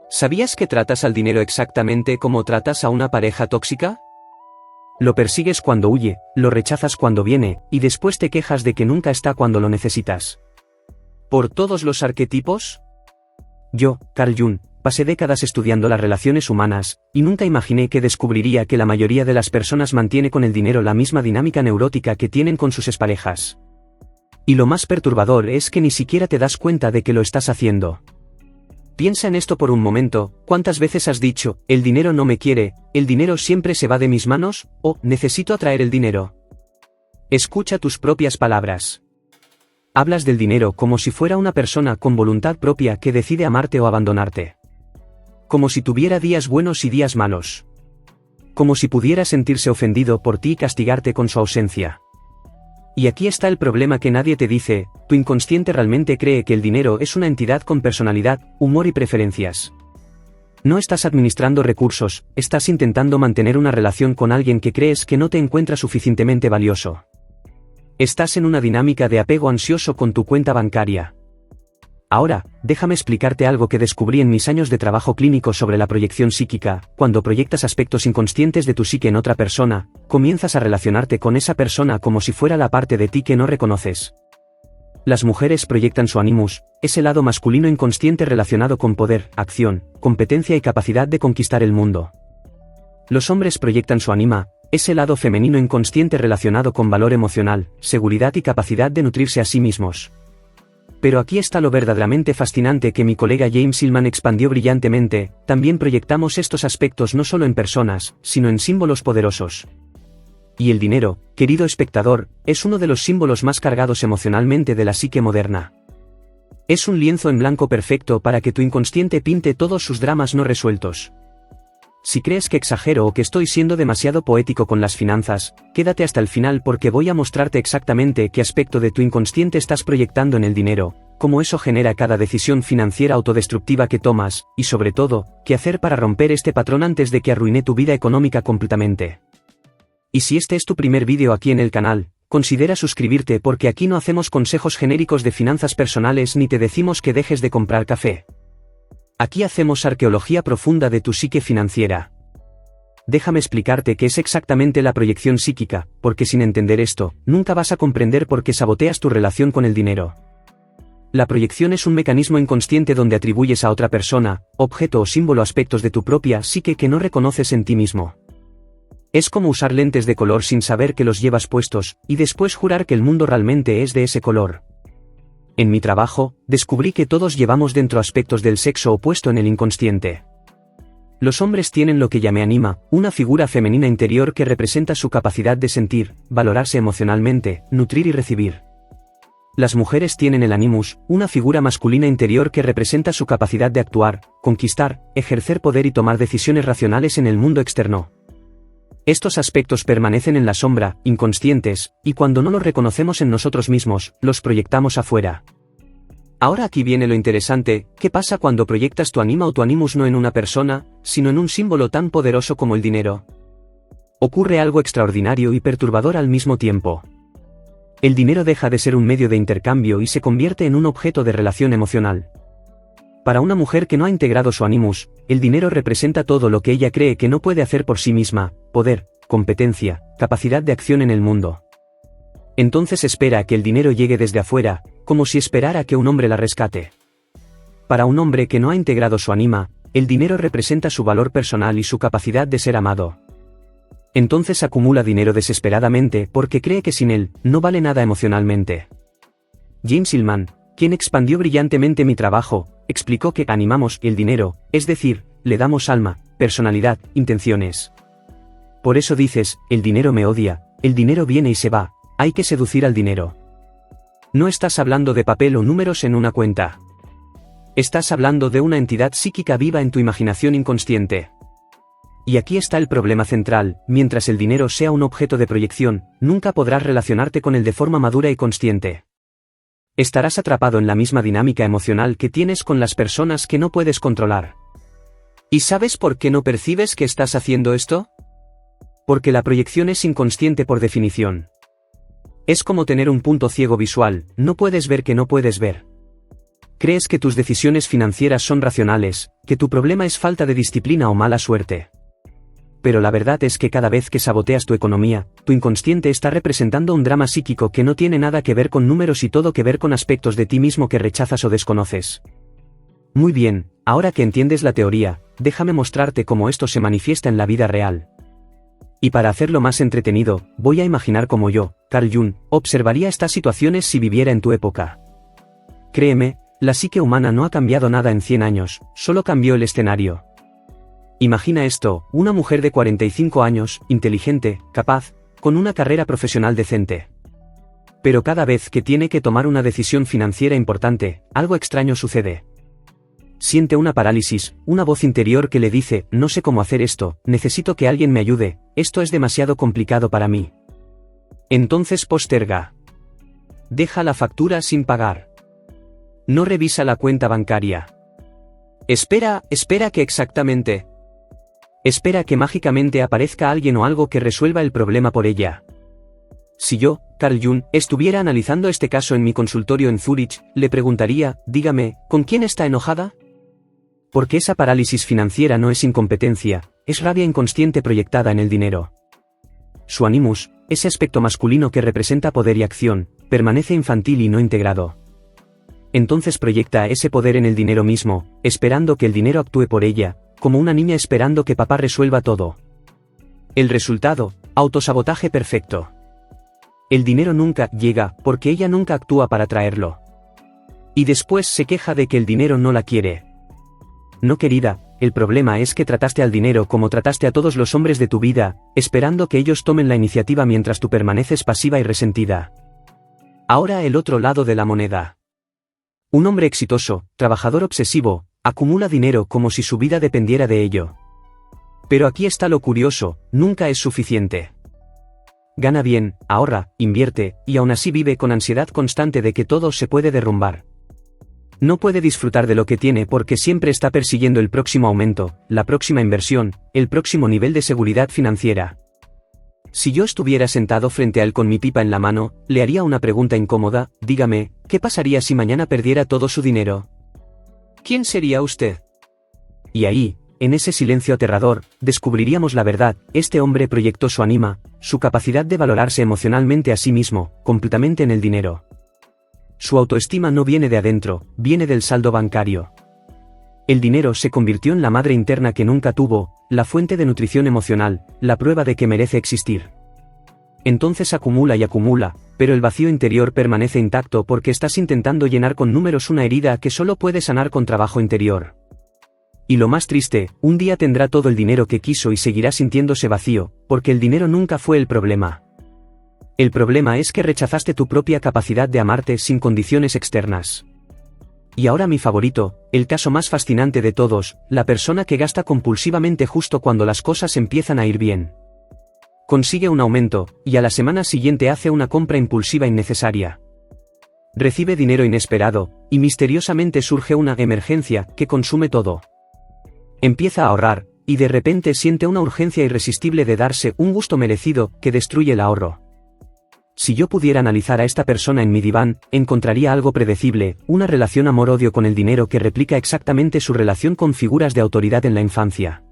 ¿Sabías que tratas al dinero exactamente como tratas a una pareja tóxica? Lo persigues cuando huye, lo rechazas cuando viene, y después te quejas de que nunca está cuando lo necesitas. ¿Por todos los arquetipos? Yo, Carl Jung, pasé décadas estudiando las relaciones humanas, y nunca imaginé que descubriría que la mayoría de las personas mantiene con el dinero la misma dinámica neurótica que tienen con sus exparejas. Y lo más perturbador es que ni siquiera te das cuenta de que lo estás haciendo. Piensa en esto por un momento, ¿cuántas veces has dicho, el dinero no me quiere, el dinero siempre se va de mis manos, o, necesito atraer el dinero? Escucha tus propias palabras. Hablas del dinero como si fuera una persona con voluntad propia que decide amarte o abandonarte. Como si tuviera días buenos y días malos. Como si pudiera sentirse ofendido por ti y castigarte con su ausencia. Y aquí está el problema que nadie te dice, tu inconsciente realmente cree que el dinero es una entidad con personalidad, humor y preferencias. No estás administrando recursos, estás intentando mantener una relación con alguien que crees que no te encuentra suficientemente valioso. Estás en una dinámica de apego ansioso con tu cuenta bancaria. Ahora, déjame explicarte algo que descubrí en mis años de trabajo clínico sobre la proyección psíquica. Cuando proyectas aspectos inconscientes de tu psique en otra persona, comienzas a relacionarte con esa persona como si fuera la parte de ti que no reconoces. Las mujeres proyectan su animus, ese lado masculino inconsciente relacionado con poder, acción, competencia y capacidad de conquistar el mundo. Los hombres proyectan su anima, ese lado femenino inconsciente relacionado con valor emocional, seguridad y capacidad de nutrirse a sí mismos. Pero aquí está lo verdaderamente fascinante que mi colega James Hillman expandió brillantemente, también proyectamos estos aspectos no solo en personas, sino en símbolos poderosos. Y el dinero, querido espectador, es uno de los símbolos más cargados emocionalmente de la psique moderna. Es un lienzo en blanco perfecto para que tu inconsciente pinte todos sus dramas no resueltos. Si crees que exagero o que estoy siendo demasiado poético con las finanzas, quédate hasta el final porque voy a mostrarte exactamente qué aspecto de tu inconsciente estás proyectando en el dinero, cómo eso genera cada decisión financiera autodestructiva que tomas, y sobre todo, qué hacer para romper este patrón antes de que arruine tu vida económica completamente. Y si este es tu primer vídeo aquí en el canal, considera suscribirte porque aquí no hacemos consejos genéricos de finanzas personales ni te decimos que dejes de comprar café. Aquí hacemos arqueología profunda de tu psique financiera. Déjame explicarte qué es exactamente la proyección psíquica, porque sin entender esto, nunca vas a comprender por qué saboteas tu relación con el dinero. La proyección es un mecanismo inconsciente donde atribuyes a otra persona, objeto o símbolo aspectos de tu propia psique que no reconoces en ti mismo. Es como usar lentes de color sin saber que los llevas puestos, y después jurar que el mundo realmente es de ese color. En mi trabajo, descubrí que todos llevamos dentro aspectos del sexo opuesto en el inconsciente. Los hombres tienen lo que llamé anima, una figura femenina interior que representa su capacidad de sentir, valorarse emocionalmente, nutrir y recibir. Las mujeres tienen el animus, una figura masculina interior que representa su capacidad de actuar, conquistar, ejercer poder y tomar decisiones racionales en el mundo externo. Estos aspectos permanecen en la sombra, inconscientes, y cuando no los reconocemos en nosotros mismos, los proyectamos afuera. Ahora aquí viene lo interesante, ¿qué pasa cuando proyectas tu anima o tu animus no en una persona, sino en un símbolo tan poderoso como el dinero? Ocurre algo extraordinario y perturbador al mismo tiempo. El dinero deja de ser un medio de intercambio y se convierte en un objeto de relación emocional. Para una mujer que no ha integrado su animus, el dinero representa todo lo que ella cree que no puede hacer por sí misma: poder, competencia, capacidad de acción en el mundo. Entonces espera a que el dinero llegue desde afuera, como si esperara que un hombre la rescate. Para un hombre que no ha integrado su anima, el dinero representa su valor personal y su capacidad de ser amado. Entonces acumula dinero desesperadamente porque cree que sin él, no vale nada emocionalmente. James Hillman, quien expandió brillantemente mi trabajo, explicó que animamos el dinero, es decir, le damos alma, personalidad, intenciones. Por eso dices, el dinero me odia, el dinero viene y se va, hay que seducir al dinero. No estás hablando de papel o números en una cuenta. Estás hablando de una entidad psíquica viva en tu imaginación inconsciente. Y aquí está el problema central: mientras el dinero sea un objeto de proyección, nunca podrás relacionarte con él de forma madura y consciente. Estarás atrapado en la misma dinámica emocional que tienes con las personas que no puedes controlar. ¿Y sabes por qué no percibes que estás haciendo esto? Porque la proyección es inconsciente por definición. Es como tener un punto ciego visual, no puedes ver que no puedes ver. Crees que tus decisiones financieras son racionales, que tu problema es falta de disciplina o mala suerte. Pero la verdad es que cada vez que saboteas tu economía, tu inconsciente está representando un drama psíquico que no tiene nada que ver con números y todo que ver con aspectos de ti mismo que rechazas o desconoces. Muy bien, ahora que entiendes la teoría, déjame mostrarte cómo esto se manifiesta en la vida real. Y para hacerlo más entretenido, voy a imaginar cómo yo, Carl Jung, observaría estas situaciones si viviera en tu época. Créeme, la psique humana no ha cambiado nada en 100 años, solo cambió el escenario. Imagina esto, una mujer de 45 años, inteligente, capaz, con una carrera profesional decente. Pero cada vez que tiene que tomar una decisión financiera importante, algo extraño sucede. Siente una parálisis, una voz interior que le dice, no sé cómo hacer esto, necesito que alguien me ayude, esto es demasiado complicado para mí. Entonces posterga. Deja la factura sin pagar. No revisa la cuenta bancaria. Espera que exactamente. Espera que mágicamente aparezca alguien o algo que resuelva el problema por ella. Si yo, Carl Jung, estuviera analizando este caso en mi consultorio en Zúrich, le preguntaría, dígame, ¿con quién está enojada? Porque esa parálisis financiera no es incompetencia, es rabia inconsciente proyectada en el dinero. Su animus, ese aspecto masculino que representa poder y acción, permanece infantil y no integrado. Entonces proyecta ese poder en el dinero mismo, esperando que el dinero actúe por ella, como una niña esperando que papá resuelva todo. El resultado, autosabotaje perfecto. El dinero nunca llega porque ella nunca actúa para traerlo. Y después se queja de que el dinero no la quiere. No querida, el problema es que trataste al dinero como trataste a todos los hombres de tu vida, esperando que ellos tomen la iniciativa mientras tú permaneces pasiva y resentida. Ahora el otro lado de la moneda. Un hombre exitoso, trabajador obsesivo, acumula dinero como si su vida dependiera de ello. Pero aquí está lo curioso, nunca es suficiente. Gana bien, ahorra, invierte, y aún así vive con ansiedad constante de que todo se puede derrumbar. No puede disfrutar de lo que tiene porque siempre está persiguiendo el próximo aumento, la próxima inversión, el próximo nivel de seguridad financiera. Si yo estuviera sentado frente a él con mi pipa en la mano, le haría una pregunta incómoda, dígame, ¿qué pasaría si mañana perdiera todo su dinero? ¿Quién sería usted? Y ahí, en ese silencio aterrador, descubriríamos la verdad, este hombre proyectó su ánima, su capacidad de valorarse emocionalmente a sí mismo, completamente en el dinero. Su autoestima no viene de adentro, viene del saldo bancario. El dinero se convirtió en la madre interna que nunca tuvo, la fuente de nutrición emocional, la prueba de que merece existir. Entonces acumula y acumula, pero el vacío interior permanece intacto porque estás intentando llenar con números una herida que solo puede sanar con trabajo interior. Y lo más triste, un día tendrá todo el dinero que quiso y seguirá sintiéndose vacío, porque el dinero nunca fue el problema. El problema es que rechazaste tu propia capacidad de amarte sin condiciones externas. Y ahora mi favorito, el caso más fascinante de todos, la persona que gasta compulsivamente justo cuando las cosas empiezan a ir bien. Consigue un aumento, y a la semana siguiente hace una compra impulsiva innecesaria. Recibe dinero inesperado, y misteriosamente surge una emergencia que consume todo. Empieza a ahorrar, y de repente siente una urgencia irresistible de darse un gusto merecido que destruye el ahorro. Si yo pudiera analizar a esta persona en mi diván, encontraría algo predecible, una relación amor-odio con el dinero que replica exactamente su relación con figuras de autoridad en la infancia.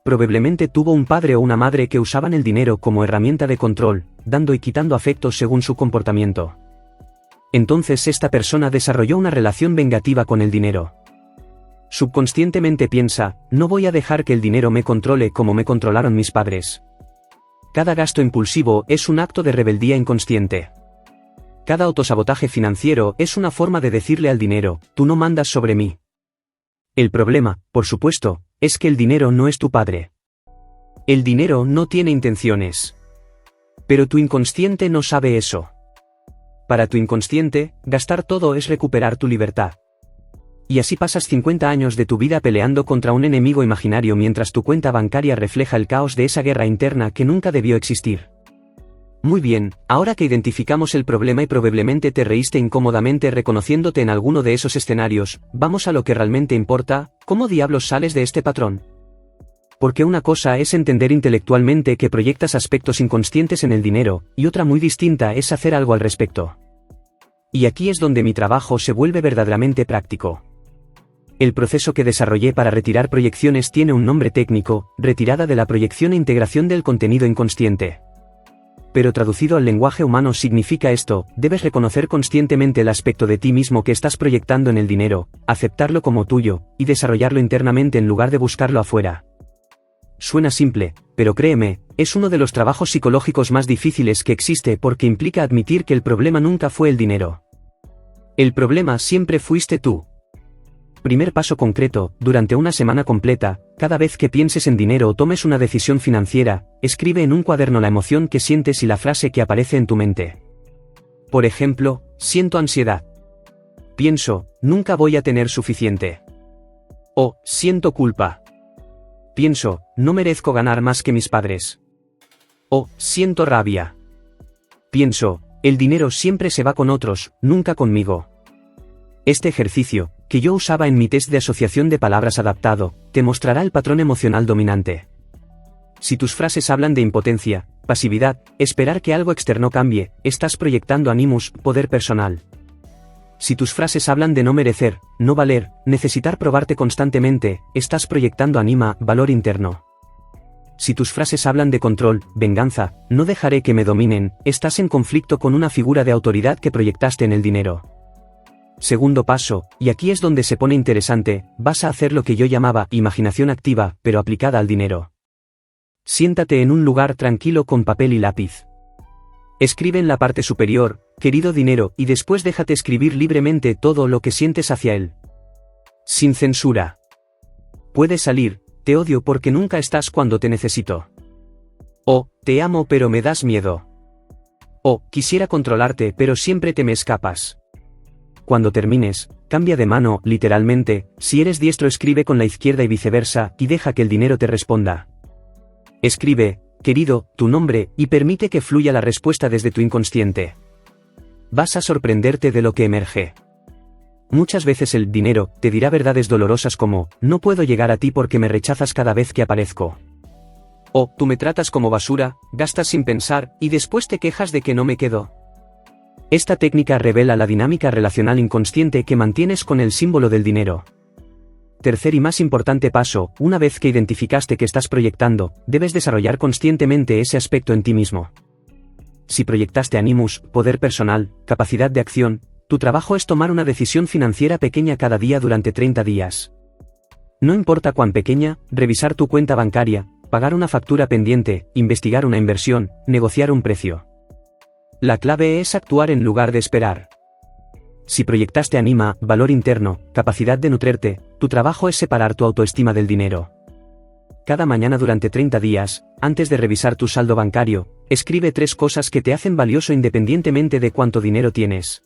Probablemente tuvo un padre o una madre que usaban el dinero como herramienta de control, dando y quitando afectos según su comportamiento. Entonces esta persona desarrolló una relación vengativa con el dinero. Subconscientemente piensa, no voy a dejar que el dinero me controle como me controlaron mis padres. Cada gasto impulsivo es un acto de rebeldía inconsciente. Cada autosabotaje financiero es una forma de decirle al dinero, tú no mandas sobre mí. El problema, por supuesto, es que el dinero no es tu padre. El dinero no tiene intenciones. Pero tu inconsciente no sabe eso. Para tu inconsciente, gastar todo es recuperar tu libertad. Y así pasas 50 años de tu vida peleando contra un enemigo imaginario mientras tu cuenta bancaria refleja el caos de esa guerra interna que nunca debió existir. Muy bien, ahora que identificamos el problema y probablemente te reíste incómodamente reconociéndote en alguno de esos escenarios, vamos a lo que realmente importa, ¿cómo diablos sales de este patrón? Porque una cosa es entender intelectualmente que proyectas aspectos inconscientes en el dinero, y otra muy distinta es hacer algo al respecto. Y aquí es donde mi trabajo se vuelve verdaderamente práctico. El proceso que desarrollé para retirar proyecciones tiene un nombre técnico: retirada de la proyección e integración del contenido inconsciente. Pero traducido al lenguaje humano significa esto: debes reconocer conscientemente el aspecto de ti mismo que estás proyectando en el dinero, aceptarlo como tuyo, y desarrollarlo internamente en lugar de buscarlo afuera. Suena simple, pero créeme, es uno de los trabajos psicológicos más difíciles que existe porque implica admitir que el problema nunca fue el dinero. El problema siempre fuiste tú. Primer paso concreto: durante una semana completa, cada vez que pienses en dinero o tomes una decisión financiera, escribe en un cuaderno la emoción que sientes y la frase que aparece en tu mente. Por ejemplo, siento ansiedad. Pienso, nunca voy a tener suficiente. O, siento culpa. Pienso, no merezco ganar más que mis padres. O, siento rabia. Pienso, el dinero siempre se va con otros, nunca conmigo. Este ejercicio, que yo usaba en mi test de asociación de palabras adaptado, te mostrará el patrón emocional dominante. Si tus frases hablan de impotencia, pasividad, esperar que algo externo cambie, estás proyectando animus, poder personal. Si tus frases hablan de no merecer, no valer, necesitar probarte constantemente, estás proyectando anima, valor interno. Si tus frases hablan de control, venganza, no dejaré que me dominen, estás en conflicto con una figura de autoridad que proyectaste en el dinero. Segundo paso, y aquí es donde se pone interesante, vas a hacer lo que yo llamaba imaginación activa, pero aplicada al dinero. Siéntate en un lugar tranquilo con papel y lápiz. Escribe en la parte superior, querido dinero, y después déjate escribir libremente todo lo que sientes hacia él. Sin censura. Puede salir: te odio porque nunca estás cuando te necesito. O, te amo pero me das miedo. O, quisiera controlarte pero siempre te me escapas. Cuando termines, cambia de mano, literalmente. Si eres diestro, escribe con la izquierda y viceversa, y deja que el dinero te responda. Escribe, querido, tu nombre, y permite que fluya la respuesta desde tu inconsciente. Vas a sorprenderte de lo que emerge. Muchas veces el dinero te dirá verdades dolorosas como: no puedo llegar a ti porque me rechazas cada vez que aparezco. O, tú me tratas como basura, gastas sin pensar, y después te quejas de que no me quedo. Esta técnica revela la dinámica relacional inconsciente que mantienes con el símbolo del dinero. Tercer y más importante paso: una vez que identificaste que estás proyectando, debes desarrollar conscientemente ese aspecto en ti mismo. Si proyectaste animus, poder personal, capacidad de acción, tu trabajo es tomar una decisión financiera pequeña cada día durante 30 días. No importa cuán pequeña: revisar tu cuenta bancaria, pagar una factura pendiente, investigar una inversión, negociar un precio. La clave es actuar en lugar de esperar. Si proyectaste anima, valor interno, capacidad de nutrirte, tu trabajo es separar tu autoestima del dinero. Cada mañana durante 30 días, antes de revisar tu saldo bancario, escribe 3 cosas que te hacen valioso independientemente de cuánto dinero tienes.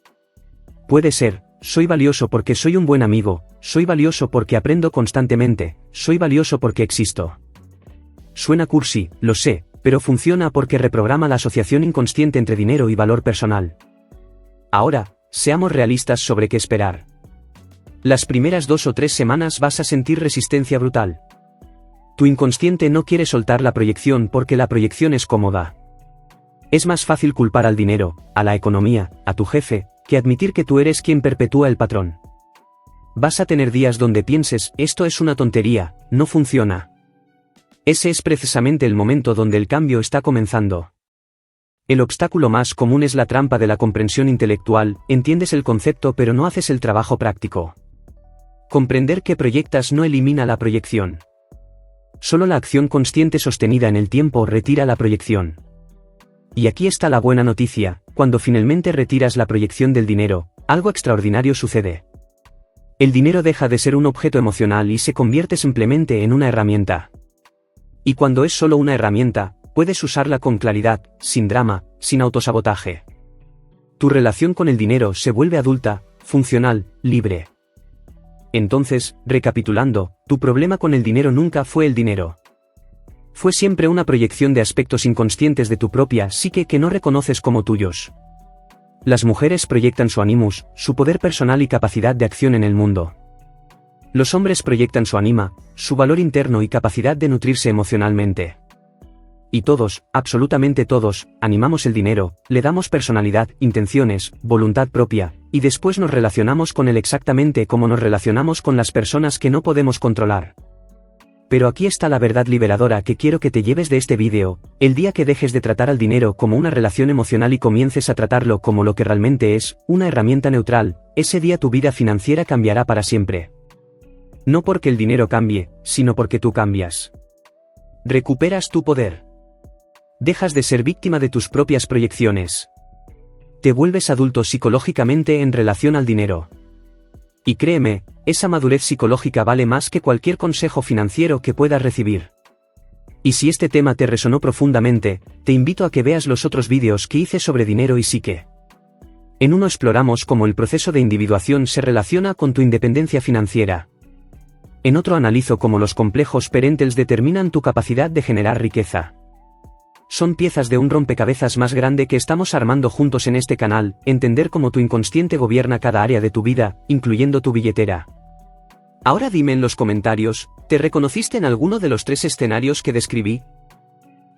Puede ser: soy valioso porque soy un buen amigo, soy valioso porque aprendo constantemente, soy valioso porque existo. Suena cursi, lo sé, pero funciona porque reprograma la asociación inconsciente entre dinero y valor personal. Ahora, seamos realistas sobre qué esperar. Las primeras 2 o 3 semanas vas a sentir resistencia brutal. Tu inconsciente no quiere soltar la proyección porque la proyección es cómoda. Es más fácil culpar al dinero, a la economía, a tu jefe, que admitir que tú eres quien perpetúa el patrón. Vas a tener días donde pienses: esto es una tontería, no funciona. Ese es precisamente el momento donde el cambio está comenzando. El obstáculo más común es la trampa de la comprensión intelectual: entiendes el concepto pero no haces el trabajo práctico. Comprender que proyectas no elimina la proyección. Solo la acción consciente sostenida en el tiempo retira la proyección. Y aquí está la buena noticia: cuando finalmente retiras la proyección del dinero, algo extraordinario sucede. El dinero deja de ser un objeto emocional y se convierte simplemente en una herramienta. Y cuando es solo una herramienta, puedes usarla con claridad, sin drama, sin autosabotaje. Tu relación con el dinero se vuelve adulta, funcional, libre. Entonces, recapitulando, tu problema con el dinero nunca fue el dinero. Fue siempre una proyección de aspectos inconscientes de tu propia psique que no reconoces como tuyos. Las mujeres proyectan su animus, su poder personal y capacidad de acción en el mundo. Los hombres proyectan su anima, su valor interno y capacidad de nutrirse emocionalmente. Y todos, absolutamente todos, animamos el dinero, le damos personalidad, intenciones, voluntad propia, y después nos relacionamos con él exactamente como nos relacionamos con las personas que no podemos controlar. Pero aquí está la verdad liberadora que quiero que te lleves de este vídeo: el día que dejes de tratar al dinero como una relación emocional y comiences a tratarlo como lo que realmente es, una herramienta neutral, ese día tu vida financiera cambiará para siempre. No porque el dinero cambie, sino porque tú cambias. Recuperas tu poder. Dejas de ser víctima de tus propias proyecciones. Te vuelves adulto psicológicamente en relación al dinero. Y créeme, esa madurez psicológica vale más que cualquier consejo financiero que puedas recibir. Y si este tema te resonó profundamente, te invito a que veas los otros vídeos que hice sobre dinero y psique. En uno exploramos cómo el proceso de individuación se relaciona con tu independencia financiera. En otro analizo cómo los complejos parentales determinan tu capacidad de generar riqueza. Son piezas de un rompecabezas más grande que estamos armando juntos en este canal: entender cómo tu inconsciente gobierna cada área de tu vida, incluyendo tu billetera. Ahora dime en los comentarios, ¿te reconociste en alguno de los 3 escenarios que describí?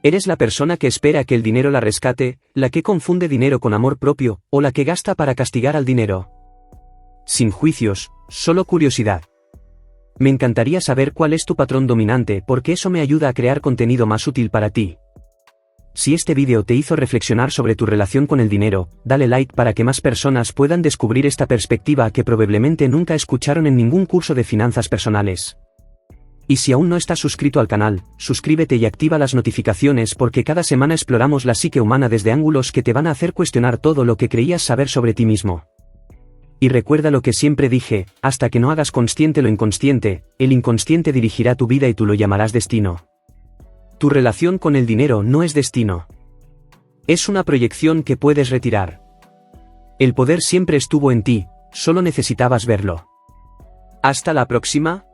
¿Eres la persona que espera que el dinero la rescate, la que confunde dinero con amor propio, o la que gasta para castigar al dinero? Sin juicios, solo curiosidad. Me encantaría saber cuál es tu patrón dominante, porque eso me ayuda a crear contenido más útil para ti. Si este vídeo te hizo reflexionar sobre tu relación con el dinero, dale like para que más personas puedan descubrir esta perspectiva que probablemente nunca escucharon en ningún curso de finanzas personales. Y si aún no estás suscrito al canal, suscríbete y activa las notificaciones, porque cada semana exploramos la psique humana desde ángulos que te van a hacer cuestionar todo lo que creías saber sobre ti mismo. Y recuerda lo que siempre dije: hasta que no hagas consciente lo inconsciente, el inconsciente dirigirá tu vida y tú lo llamarás destino. Tu relación con el dinero no es destino. Es una proyección que puedes retirar. El poder siempre estuvo en ti, solo necesitabas verlo. Hasta la próxima.